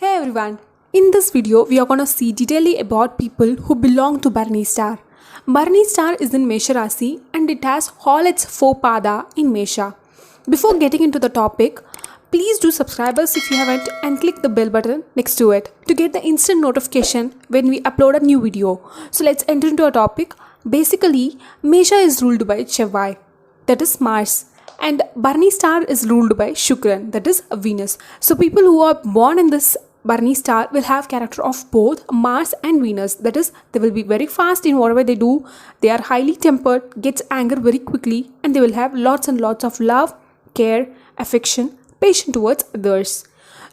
Hey everyone, in this video we are going to see detailedly about people who belong to Bharani star. Bharani star is in Mesha Rasi and it has all its four pada in Mesha. Before getting into the topic, please do subscribe us if you haven't and click the bell button next to it to get the instant notification when we upload a new video. So let's enter into our topic. Basically, Mesha is ruled by Chevai, that is Mars, and Bharani star is ruled by Shukran, that is Venus. So people who are born in this Bharani star will have character of both Mars and Venus. That is, they will be very fast in whatever they do. They are highly tempered, gets anger very quickly, and they will have lots and lots of love, care, affection, patience towards others.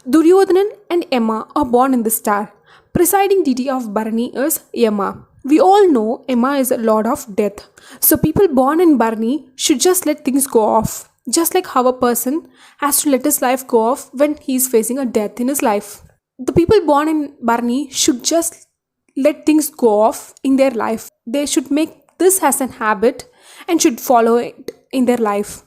Duryodhanan and Yama are born in this star. Presiding deity of Bharani is Yama. We all know Yama is a lord of death. So people born in Bharani should just let things go off. Just like how a person has to let his life go off when he is facing a death in his life. The people born in Bharani should just let things go off in their life. They should make this as an habit and should follow it in their life.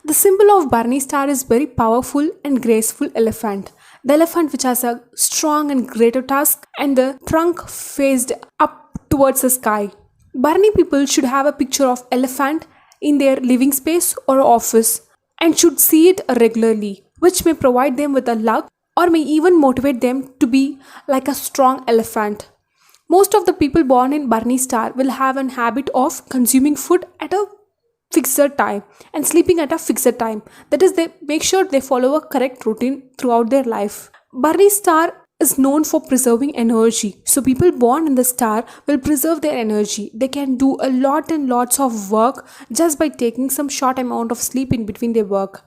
The symbol of Bharani star is very powerful and graceful elephant. The elephant which has a strong and greater tusk and the trunk faced up towards the sky. Bharani people should have a picture of elephant in their living space or office and should see it regularly, which may provide them with a luck or may even motivate them to be like a strong elephant. Most of the people born in Bharani star will have an habit of consuming food at a fixed time and sleeping at a fixed time. That is, they make sure they follow a correct routine throughout their life. Bharani star is known for preserving energy. So people born in the star will preserve their energy. They can do a lot and lots of work just by taking some short amount of sleep in between their work.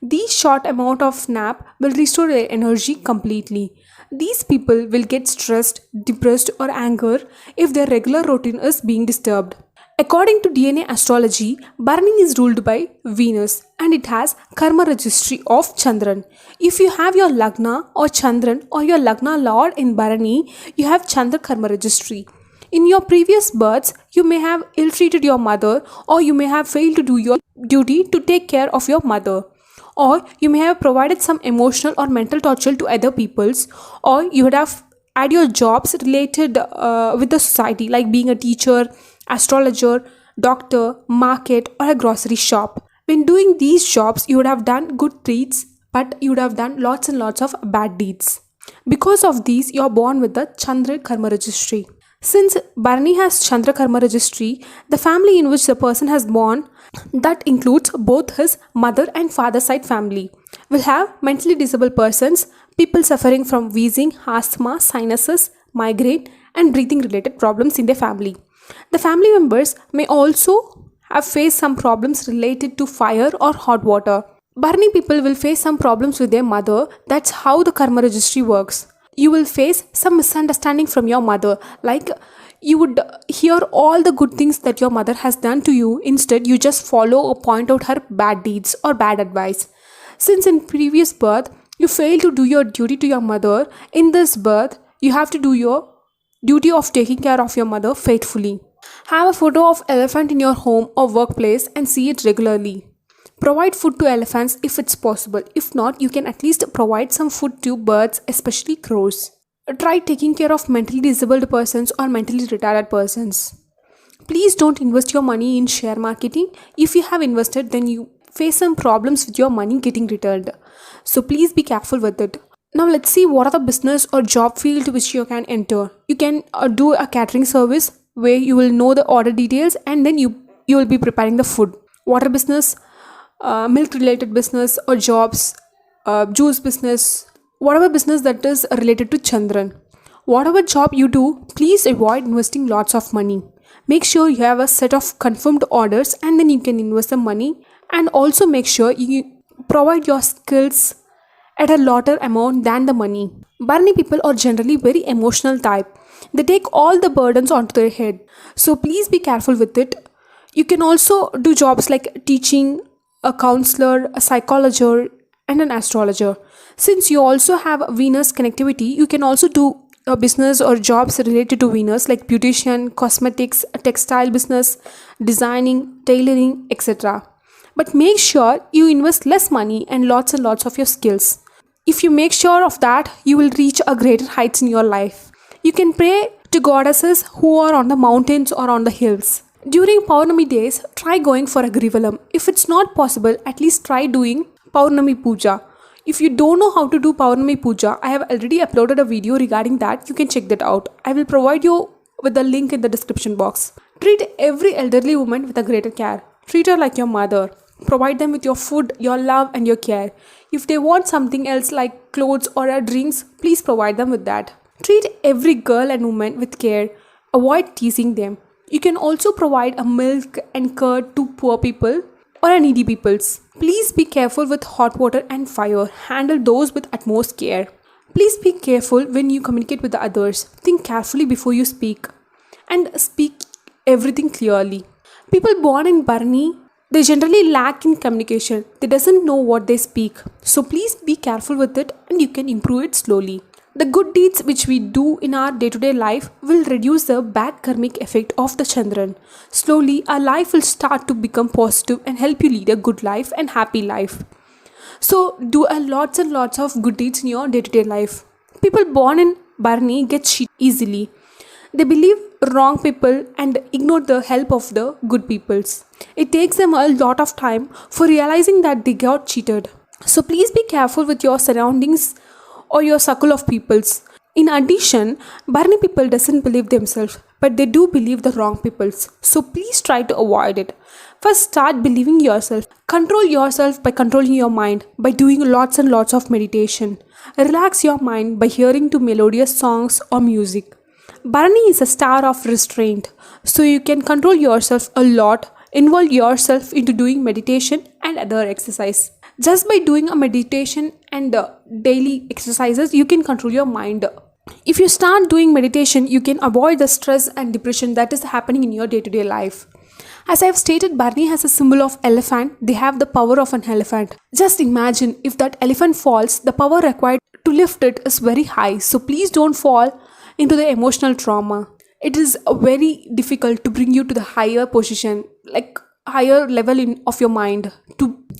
These short amount of nap will restore their energy completely. These people will get stressed, depressed or anger if their regular routine is being disturbed. According to DNA astrology, Bharani is ruled by Venus and it has karma registry of Chandran. If you have your Lagna or Chandran or your Lagna Lord in Bharani, you have Chandra karma registry. In your previous births, you may have ill-treated your mother or you may have failed to do your duty to take care of your mother. Or you may have provided some emotional or mental torture to other peoples, or you would have had your jobs related with the society, like being a teacher, astrologer, doctor, market or a grocery shop. When doing these jobs, you would have done good deeds, but you would have done lots and lots of bad deeds. Because of these, you are born with the Chandra karma registry. Since Bharani has Chandra karma registry, the family in which the person has born, that includes both his mother and father side family, will have mentally disabled persons, people suffering from wheezing, asthma, sinuses, migraine and breathing related problems in their family. The family members may also have faced some problems related to fire or hot water. Bharani people will face some problems with their mother. That's how the karma registry works. You will face some misunderstanding from your mother, like you would hear all the good things that your mother has done to you. Instead, you just follow or point out her bad deeds or bad advice. Since in previous birth, you failed to do your duty to your mother, in this birth, you have to do your duty of taking care of your mother faithfully. Have a photo of elephant in your home or workplace and see it regularly. Provide food to elephants if it's possible. If not, you can at least provide some food to birds, especially crows. Try taking care of mentally disabled persons or mentally retarded persons. Please don't invest your money in share marketing. If you have invested, then you face some problems with your money getting returned. So please be careful with it. Now let's see what are the business or job field which you can enter. You can do a catering service where you will know the order details and then you will be preparing the food. Water business, milk related business or jobs, juice business, whatever business that is related to Chandran. Whatever job you do, please avoid investing lots of money. Make sure you have a set of confirmed orders and then you can invest the money, and also make sure you provide your skills at a lower amount than the money. Bharani people are generally very emotional type. They take all the burdens onto their head. So please be careful with it. You can also do jobs like teaching, a counselor, a psychologist and an astrologer. Since you also have Venus connectivity, you can also do a business or jobs related to Venus like beautician, cosmetics, textile business, designing, tailoring, etc. But make sure you invest less money and lots of your skills. If you make sure of that, you will reach a greater heights in your life. You can pray to goddesses who are on the mountains or on the hills. During Paurnami days, try going for a Grivalam. If it's not possible, at least try doing Paurnami Puja. If you don't know how to do Paurnami Puja, I have already uploaded a video regarding that. You can check that out. I will provide you with the link in the description box. Treat every elderly woman with a greater care. Treat her like your mother. Provide them with your food, your love and your care. If they want something else like clothes or drinks, please provide them with that. Treat every girl and woman with care. Avoid teasing them. You can also provide a milk and curd to poor people or needy peoples. Please be careful with hot water and fire. Handle those with utmost care. Please be careful when you communicate with the others. Think carefully before you speak and speak everything clearly. People born in Bharani, they generally lack in communication. They doesn't know what they speak. So please be careful with it and you can improve it slowly. The good deeds which we do in our day-to-day life will reduce the bad karmic effect of the Chandran. Slowly, our life will start to become positive and help you lead a good life and happy life. So, do a lots and lots of good deeds in your day-to-day life. People born in Bharani get cheated easily. They believe wrong people and ignore the help of the good peoples. It takes them a lot of time for realizing that they got cheated. So, please be careful with your surroundings or your circle of peoples. In addition, Bharani people doesn't believe themselves, but they do believe the wrong peoples. So please try to avoid it. First, start believing yourself. Control yourself by controlling your mind, by doing lots and lots of meditation. Relax your mind by hearing to melodious songs or music. Bharani is a star of restraint, so you can control yourself a lot. Involve yourself into doing meditation and other exercise. Just by doing a meditation and daily exercises, you can control your mind. If you start doing meditation, you can avoid the stress and depression that is happening in your day-to-day life. As I have stated, Bharani has a symbol of elephant. They have the power of an elephant. Just imagine if that elephant falls, the power required to lift it is very high. So please don't fall into the emotional trauma. It is very difficult to bring you to the higher position, like higher level of your mind.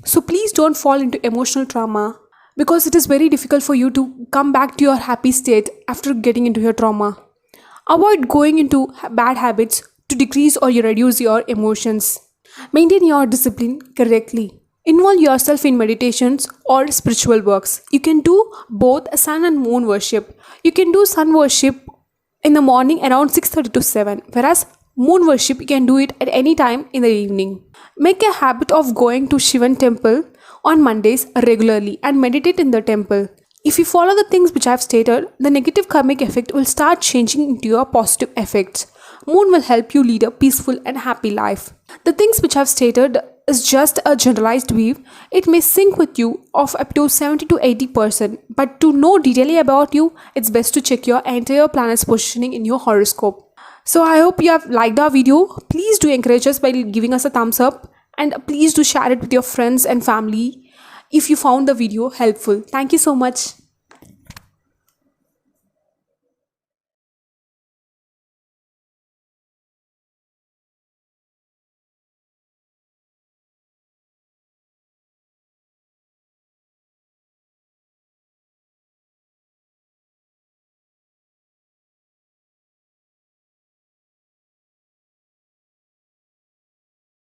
So please don't fall into emotional trauma because it is very difficult for you to come back to your happy state after getting into your trauma. Avoid going into bad habits to decrease or you reduce your emotions. Maintain your discipline correctly. Involve yourself in meditations or spiritual works. You can do both sun and moon worship. You can do sun worship in the morning around 6:30 to 7, whereas moon worship you can do it at any time in the evening. Make a habit of going to Shivan temple on Mondays regularly and meditate in the temple. If you follow the things which I have stated, the negative karmic effect will start changing into your positive effects. Moon will help you lead a peaceful and happy life. The things which I have stated is just a generalized view. It may sync with you of up to 70 to 80%, but to know detailing about you, it's best to check your entire planet's positioning in your horoscope. So I hope you have liked our video. Please do encourage us by giving us a thumbs up and please do share it with your friends and family if you found the video helpful. Thank you so much.